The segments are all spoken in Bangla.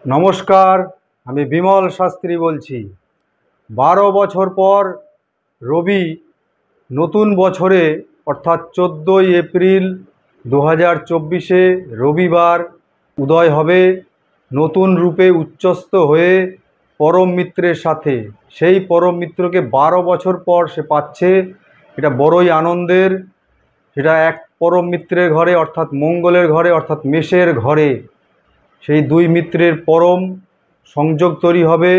নমস্কার, আমি বিমল শাস্ত্রী বলছি। 12 বছর পর রবি নতুন বছরে অর্থাৎ 14ই এপ্রিল 2024-এ রবিবার উদয় হবে নতুন রূপে উচ্চস্থ হয়ে পরম মিত্রের সাথে। সেই পরম মিত্রকে 12 বছর পর সে পাচ্ছে, এটা বড়ই আনন্দের। সেটা এক পরম মিত্রের ঘরে অর্থাৎ মঙ্গলের ঘরে অর্থাৎ মেষের ঘরে সেই দুই মিত্রের পরম সংযোগ তৈরি হবে।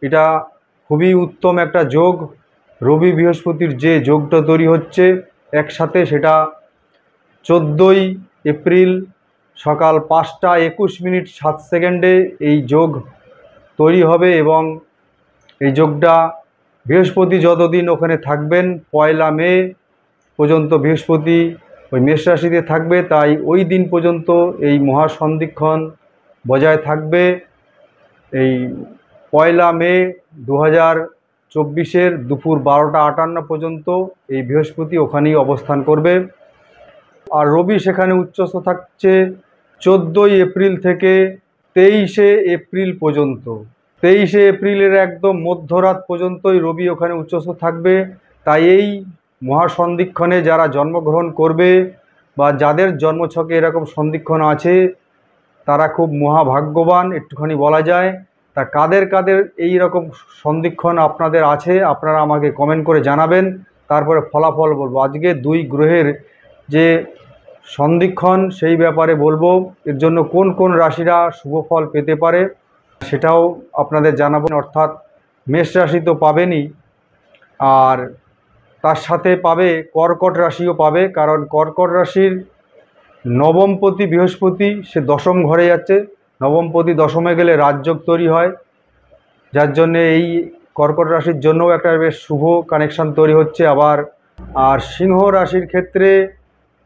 এটা খুবই উত্তম একটা যোগ। রবি বৃহস্পতির যে যোগটা তৈরি হচ্ছে একসাথে, সেটা 14ই এপ্রিল সকাল 5টা 21 মিনিট 7 সেকেন্ডে এই যোগ তৈরি হবে এবং এই যোগটা বৃহস্পতি যতদিন ওখানে থাকবেন 1 মে পর্যন্ত বৃহস্পতি ওই মেষ রাশিতে থাকবে, তাই ওই দিন পর্যন্ত এই মহাসন্ধিক্ষণ বজায় থাকবে। এই 1 মে 2024-এর দুপুর 12টা 58 পর্যন্ত এই বৃহস্পতি ওখানেই অবস্থান করবে। আর রবি সেখানে উচ্চস্থ থাকছে 14ই এপ্রিল থেকে 23শে এপ্রিল পর্যন্ত। 23শে এপ্রিলের একদম মধ্যরাত পর্যন্তই রবি ওখানে উচ্চস্থ থাকবে। তাই এই মহাসন্ধিক্ষণে যারা জন্মগ্রহণ করবে বা যাদের জন্মছকে এরকম সন্ধিক্ষণ আছে তারা খুব মহাভাগ্যবান একটুখানি বলা যায়। তা কাদের কাদের এই রকম সন্ধিক্ষণ আপনাদের আছে আপনারা আমাকে কমেন্ট করে জানাবেন, তারপরে ফলাফল বলবো। আজকে দুই গ্রহের যে সন্ধিক্ষণ সেই ব্যাপারে বলবো, এর জন্য কোন কোন রাশিরা শুভ ফল পেতে পারে সেটাও আপনাদের জানাবো। অর্থাৎ মেষ রাশি তো পাবেনই, আর তার সাথে পাবে কর্কট রাশিও পাবে, কারণ কর্কট রাশির নবমপতি বৃহস্পতি সে দশম ঘরে যাচ্ছে। নবমপতি দশমে গেলে রাজযোগ তৈরি হয়, যার জন্যে এই কর্কট রাশির জন্যও একটা বেশ শুভ কানেকশান তৈরি হচ্ছে। আর সিংহ রাশির ক্ষেত্রে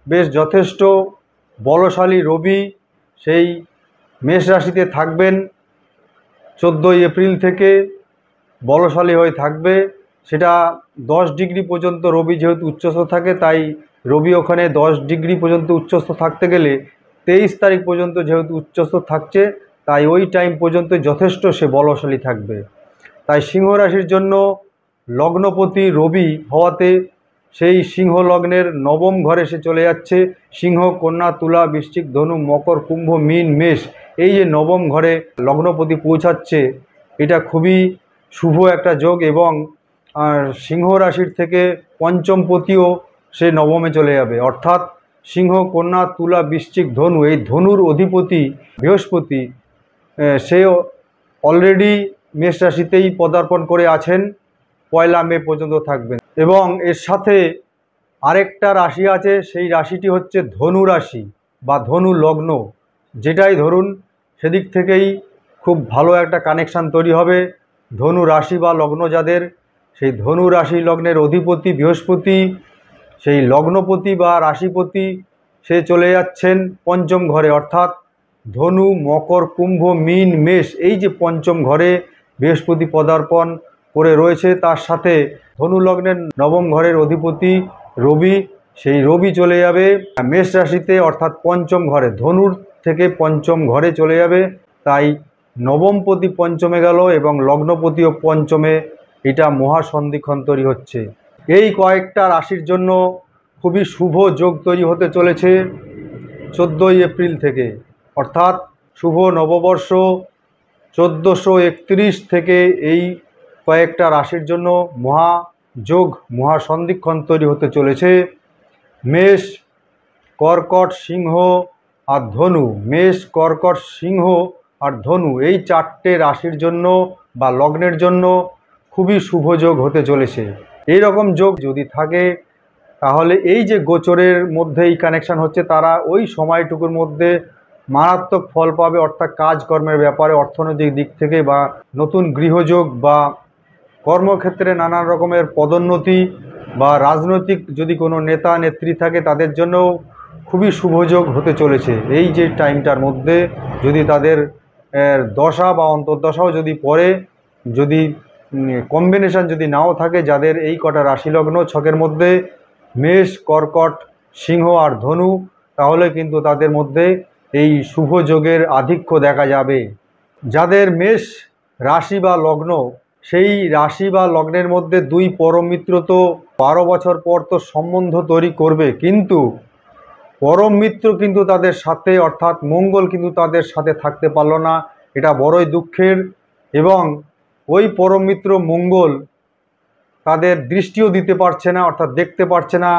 বেশ যথেষ্ট বলশালী রবি সেই মেষ রাশিতে থাকবেন 14ই এপ্রিল থেকে, বলশালী হয়ে থাকবে। সেটা 10 ডিগ্রি পর্যন্ত রবি যেহেতু উচ্চস্থ থাকে, তাই রবি ওখানে 10 ডিগ্রি পর্যন্ত উচ্চস্থ থাকতে গেলে 23 তারিখ পর্যন্ত যেহেতু উচ্চস্থ থাকছে, তাই ওই টাইম পর্যন্ত যথেষ্ট সে বলশালী থাকবে। তাই সিংহ রাশির জন্য লগ্নপতি রবি হওয়াতে সেই সিংহ লগ্নের নবম ঘরে সে চলে যাচ্ছে। সিংহ, কন্যা, তুলা, বৃশ্চিক, ধনু, মকর, কুম্ভ, মীন, মেষ, এই যে নবম ঘরে লগ্নপতি পৌঁছাচ্ছে, এটা খুবই শুভ একটা যোগ। এবং সিংহ রাশির থেকে পঞ্চমপতিও সে নবমে চলে যাবে, অর্থাৎ সিংহ, কন্যা, তুলা, বৃশ্চিক, ধনু, এই ধনুর অধিপতি বৃহস্পতি সে অলরেডি মেষ রাশিতেই পদার্পণ করে আছেন, 1 মে পর্যন্ত থাকবেন। এবং এর সাথে আরেকটা রাশি আছে, সেই রাশিটি হচ্ছে ধনু রাশি বা ধনু লগ্ন, যেটাই ধরুন সেদিক থেকেই খুব ভালো একটা কানেকশান তৈরি হবে। ধনু রাশি বা লগ্ন যাদের, সেই ধনু রাশি লগ্নের অধিপতি বৃহস্পতি, সেই লগ্নপতি বা রাশিপতি সে চলে যাচ্ছেন পঞ্চম ঘরে, অর্থাৎ ধনু, মকর, কুম্ভ, মীন, মেষ, এই যে পঞ্চম ঘরে বৃহস্পতি পদার্পণ করে রয়েছে। তার সাথে ধনু লগ্নের নবম ঘরের অধিপতি রবি, সেই রবি চলে যাবে মেষ রাশিতে, অর্থাৎ পঞ্চম ঘরে, ধনুর থেকে পঞ্চম ঘরে চলে যাবে। তাই নবমপতি পঞ্চমে গেল এবং লগ্নপতিও পঞ্চমে, এটা মহাসন্ধিক্ষণ তৈরি হচ্ছে। এই কয়েকটা রাশির জন্য খুবই শুভ যোগ তৈরি হতে চলেছে 14ই এপ্রিল থেকে, অর্থাৎ শুভ নববর্ষ 1431 থেকে এই কয়েকটা রাশির জন্য মহাযোগ মহাসন্ধিক্ষণ তৈরি হতে চলেছে। মেষ, কর্কট, সিংহ আর ধনু, মেষ, কর্কট, সিংহ আর ধনু, এই 4টে রাশির জন্য বা লগ্নের জন্য খুবই শুভ যোগ হতে চলেছে। এই রকম যোগ যদি থাকে তাহলে এই যে গোচরের মধ্যে এই কানেকশান হচ্ছে, তারা ওই সময়টুকুর মধ্যে মারাত্মক ফল পাবে, অর্থাৎ কাজকর্মের ব্যাপারে, অর্থনৈতিক দিক থেকে, বা নতুন গৃহযোগ, বা কর্মক্ষেত্রে নানান রকমের পদোন্নতি, বা রাজনৈতিক যদি কোনো নেতা নেত্রী থাকে তাদের জন্যও খুবই শুভযোগ হতে চলেছে। এই যে টাইমটার মধ্যে যদি তাদের দশা বা অন্তর্দশাও যদি পড়ে, যদি কম্বিনেশান যদি নাও থাকে, যাদের এই কটা রাশি লগ্ন ছকের মধ্যে মেষ, কর্কট, সিংহ আর ধনু, তাহলে কিন্তু তাদের মধ্যে এই শুভ যোগের আধিক্য দেখা যাবে। যাদের মেষ রাশি বা লগ্ন, সেই রাশি বা লগ্নের মধ্যে দুই পরম মিত্র তো 12 বছর পর তো সম্বন্ধ তৈরি করবে, কিন্তু পরম মিত্র কিন্তু তাদের সাথে অর্থাৎ মঙ্গল কিন্তু তাদের সাথে থাকতে পারল না। এটা বড়ই দুঃখের। এবং ওই পরম মিত্র মঙ্গল তাদের দৃষ্টিও দিতে পারছে না, অর্থাৎ দেখতে পারছে না।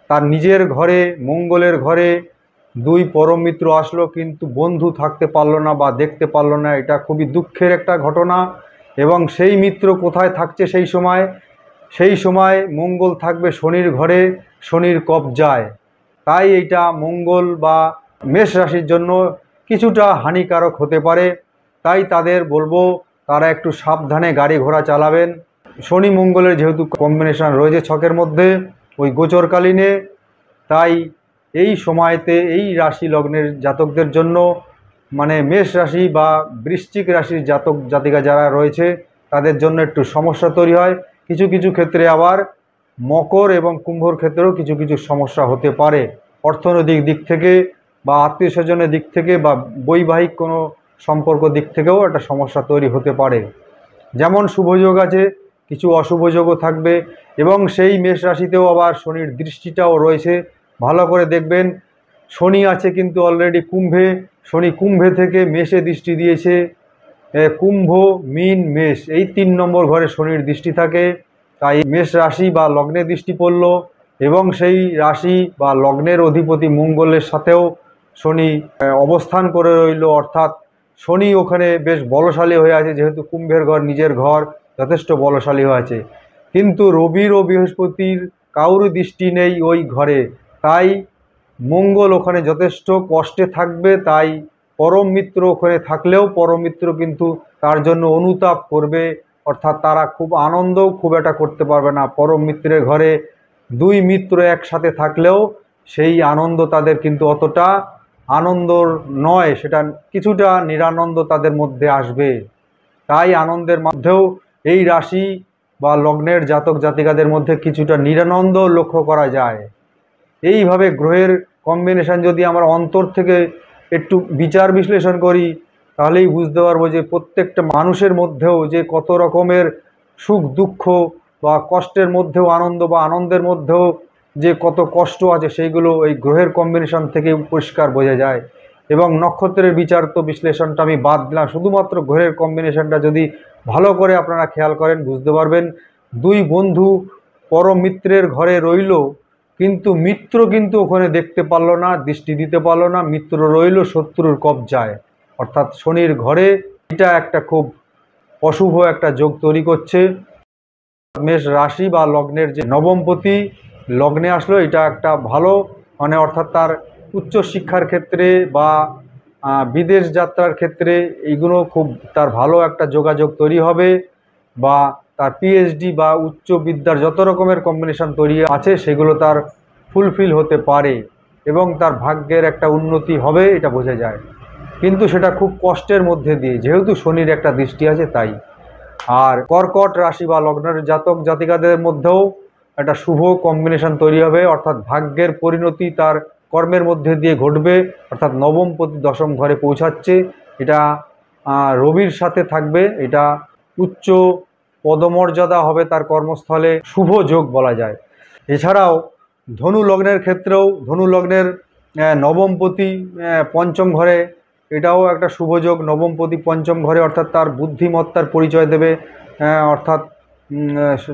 তার নিজের ঘরে, মঙ্গলের ঘরে দুই পরম মিত্র আসলো, কিন্তু বন্ধু থাকতে পারলো না বা দেখতে পারলো না। এটা খুবই দুঃখের একটা ঘটনা। এবং সেই মিত্র কোথায় থাকছে সেই সময় মঙ্গল থাকবে শনির ঘরে, শনির কবজায়। তাই এইটা মঙ্গল বা মেষ রাশির জন্য কিছুটা হানিকারক হতে পারে। তাই তাদের বলবো তারা একটু সাবধানে গাড়ি ঘোড়া চালাবেন। শনি মঙ্গলের যেহেতু কম্বিনেশন রয়েছে ছকের মধ্যে ওই গোচরকালীনে, তাই এই সময়তে এই রাশি লগ্নের জাতকদের জন্য, মানে মেষ রাশি বা বৃশ্চিক রাশির জাতক জাতিকা যারা রয়েছে তাদের জন্য একটু সমস্যা তৈরি হয়। কিছু কিছু ক্ষেত্রে আবার মকর এবং কুম্ভর ক্ষেত্রেও কিছু কিছু সমস্যা হতে পারে, অর্থনৈতিক দিক থেকে বা আত্মীয় স্বজনের দিক থেকে বা বৈবাহিক কোনো সম্পর্ক দিক থেকেও একটা সমস্যা তৈরি হতে পারে। যেমন শুভযোগ আছে, কিছু অশুভ যোগও থাকবে। এবং সেই মেষ রাশিতেও আবার শনির দৃষ্টিটাও রয়েছে, ভালো করে দেখবেন। শনি আছে কিন্তু অলরেডি কুম্ভে, শনি কুম্ভে থেকে মেষে দৃষ্টি দিয়েছে। কুম্ভ, মীন, মেষ এই 3 নম্বর ঘরে শনির দৃষ্টি থাকে। তাই মেষ রাশি বা লগ্নে দৃষ্টি পড়ল, এবং সেই রাশি বা লগ্নের অধিপতি মঙ্গলের সাথেও শনি অবস্থান করে রইল, অর্থাৎ শনি ওখানে বেশ বলশালী হয়ে আছে, যেহেতু কুম্ভের ঘর নিজের ঘর, যথেষ্ট বলশালী হয়ে আছে। কিন্তু রবির ও বৃহস্পতির কারোর দৃষ্টি নেই ওই ঘরে, তাই মঙ্গল ওখানে যথেষ্ট কষ্টে থাকবে। তাই পরম মিত্র ওখানে থাকলেও পরম মিত্র কিন্তু তার জন্য অনুতাপ করবে, অর্থাৎ তারা খুব আনন্দও খুব একটা করতে পারবে না। পরম মিত্রের ঘরে দুই মিত্র একসাথে থাকলেও সেই আনন্দ তাদের কিন্তু অতটা আনন্দর নয়, সেটা কিছুটা নিরানন্দ তাদের মধ্যে আসবে। তাই আনন্দের মধ্যেও এই রাশি বা লগ্নের জাতক জাতিকাদের মধ্যে কিছুটা নিরানন্দ লক্ষ্য করা যায়। এইভাবে গ্রহের কম্বিনেশন যদি আমরা অন্তর থেকে একটু বিচার বিশ্লেষণ করি, তাহলেই বুঝতে পারবো যে প্রত্যেকটা মানুষের মধ্যেও যে কত রকমের সুখ দুঃখ বা কষ্টের মধ্যেও আনন্দ বা আনন্দের মধ্যেও যে কত কষ্ট আছে, সেইগুলো এই গ্রহের কম্বিনেশন থেকে পরিষ্কার বোঝা যায়। এবং নক্ষত্রের বিচার তো বিশ্লেষণটা আমি বাদ দিলাম, শুধুমাত্র গ্রহের কম্বিনেশনটা যদি ভালো করে আপনারা খেয়াল করেন বুঝতে পারবেন। দুই বন্ধু পরম মিত্রের ঘরে রইল, কিন্তু মিত্র কিন্তু ওখানে দেখতে পারলো না, দৃষ্টি দিতে পারলো না, মিত্র রইল শত্রুর কবজায়, অর্থাৎ শনির ঘরে। এটা একটা খুব অশুভ একটা যোগ তৈরি করছে। মেষ রাশি বা লগ্নের যে নবমপতি লগ্নে আসলো, এটা একটা ভালো, মানে অর্থাৎ তার উচ্চ শিক্ষার ক্ষেত্রে বা বিদেশ যাত্রার ক্ষেত্রে এইগুলো খুব তার ভালো একটা যোগাযোগ তৈরি হবে, বা তার পিএইচডি বা উচ্চ বিদ্যার যত রকমের কম্বিনেশন তৈরি আছে সেগুলো তার ফুলফিল হতে পারে, এবং তার ভাগ্যের একটা উন্নতি হবে, এটা বোঝা যায়। কিন্তু সেটা খুব কষ্টের মধ্যে দিয়ে, যেহেতু শনির একটা দৃষ্টি আছে তাই। আর কর্কট রাশি বা লগ্নের জাতক জাতিকাদের মধ্যেও একটা শুভ কম্বিনেশন তৈরি হবে, অর্থাৎ ভাগ্যের পরিণতি তার কর্মের মধ্যে দিয়ে ঘটবে, অর্থাৎ নবমপতি দশম ঘরে পৌঁছাচ্ছে। এটা রবির সাথে থাকবে, এটা উচ্চ পদমর্যাদা হবে তার কর্মস্থলে, শুভ যোগ বলা যায়। এছাড়াও ধনু লগ্নের ক্ষেত্রেও, ধনু লগ্নের নবমপতি পঞ্চম ঘরে, এটাও একটা শুভযোগ। নবমপতি পঞ্চম ঘরে, অর্থাৎ তার বুদ্ধিমত্তার পরিচয় দেবে, অর্থাৎ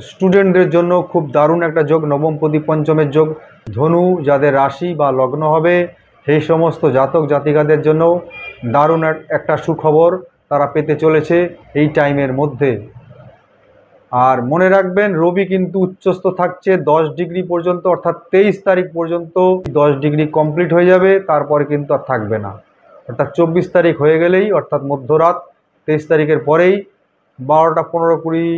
স্টুডেন্টদের জন্য খুব দারুণ একটা যোগ, নবমপতি পঞ্চমের যোগ। ধনু যাদের রাশি বা লগ্ন হবে সেই সমস্ত জাতক জাতিকাদের জন্য দারুণ একটা সুখবর তারা পেতে চলেছে এই টাইমের মধ্যে। আর মনে রাখবেন, রবি কিন্তু উচ্চস্থ থাকছে 10 ডিগ্রি পর্যন্ত, অর্থাৎ 23 তারিখ পর্যন্ত 10 ডিগ্রি কমপ্লিট হয়ে যাবে, তারপরে কিন্তু আর থাকবে না। অর্থাৎ 24 তারিখ হয়ে গেলেই, অর্থাৎ মধ্যরাত 23 তারিখের পরেই 12টা 15-20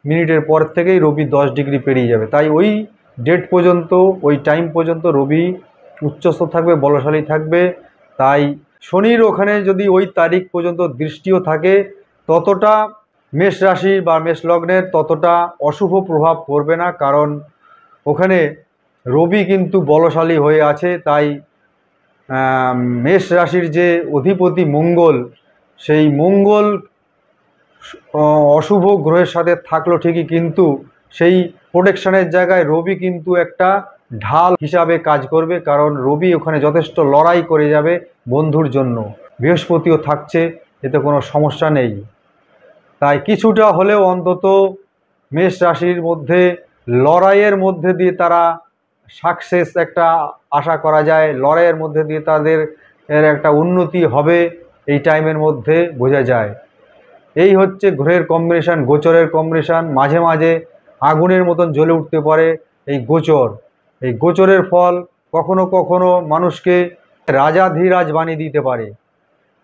মিনিটের পর থেকেই রবি 10 ডিগ্রি পেরিয়ে যাবে। তাই ওই ডেট পর্যন্ত, ওই টাইম পর্যন্ত রবি উচ্চস্থ থাকবে, বলশালী থাকবে। তাই শনির ওখানে যদি ওই তারিখ পর্যন্ত দৃষ্টিও থাকে, ততটা মেষ রাশি বা মেষ লগ্নের ততটা অশুভ প্রভাব পড়বে না, কারণ ওখানে রবি কিন্তু বলশালী হয়ে আছে। তাই মেষ রাশির যে অধিপতি মঙ্গল, সেই মঙ্গল অশুভ গ্রহের সাথে থাকলো ঠিকই, কিন্তু সেই প্রোটেকশনের জায়গায় রবি কিন্তু একটা ঢাল হিসাবে কাজ করবে, কারণ রবি ওখানে যথেষ্ট লড়াই করে যাবে বন্ধুর জন্য। বৃহস্পতিও থাকছে, এতে কোনো সমস্যা নেই। তাই কিছুটা হলেও অন্তত মেষ রাশির মধ্যে লড়াইয়ের মধ্যে দিয়ে তারা সাকসেস একটা আশা করা যায়, লড়াইয়ের মধ্যে দিয়ে তাদের একটা উন্নতি হবে এই টাইমের মধ্যে বোঝা যায়। এই হচ্ছে গ্রহের কম্বিনেশান, গোচরের কম্বিনেশান। মাঝে মাঝে আগুনের মতন জ্বলে উঠতে পারে এই গোচর। এই গোচরের ফল কখনো কখনো মানুষকে রাজাধিরাজ বানিয়ে দিতে পারে।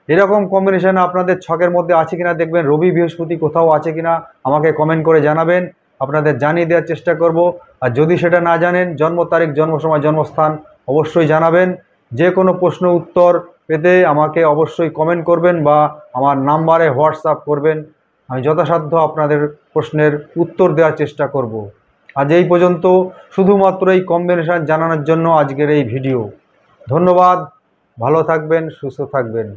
এরকম কম্বিনেশান আপনাদের ছকের মধ্যে আছে কিনা দেখবেন, রবি বৃহস্পতি কোথাও আছে কিনা আমাকে কমেন্ট করে জানাবেন, আপনাদের জানিয়ে দেওয়ার চেষ্টা করব। আর যদি সেটা না জানেন, জন্ম তারিখ, জন্ম সময়, জন্মস্থান অবশ্যই জানাবেন। যে কোনো প্রশ্ন উত্তর পেতে আমাকে অবশ্যই কমেন্ট করবেন বা আমার নাম্বারে হোয়াটসঅ্যাপ করবেন। আমি যথাসাধ্য আপনাদের প্রশ্নের উত্তর দেওয়ার চেষ্টা করব। আজ এই পর্যন্ত, শুধুমাত্র এই কম্বিনেশান জানানোর জন্য আজকের এই ভিডিও। ধন্যবাদ, ভালো থাকবেন, সুস্থ থাকবেন।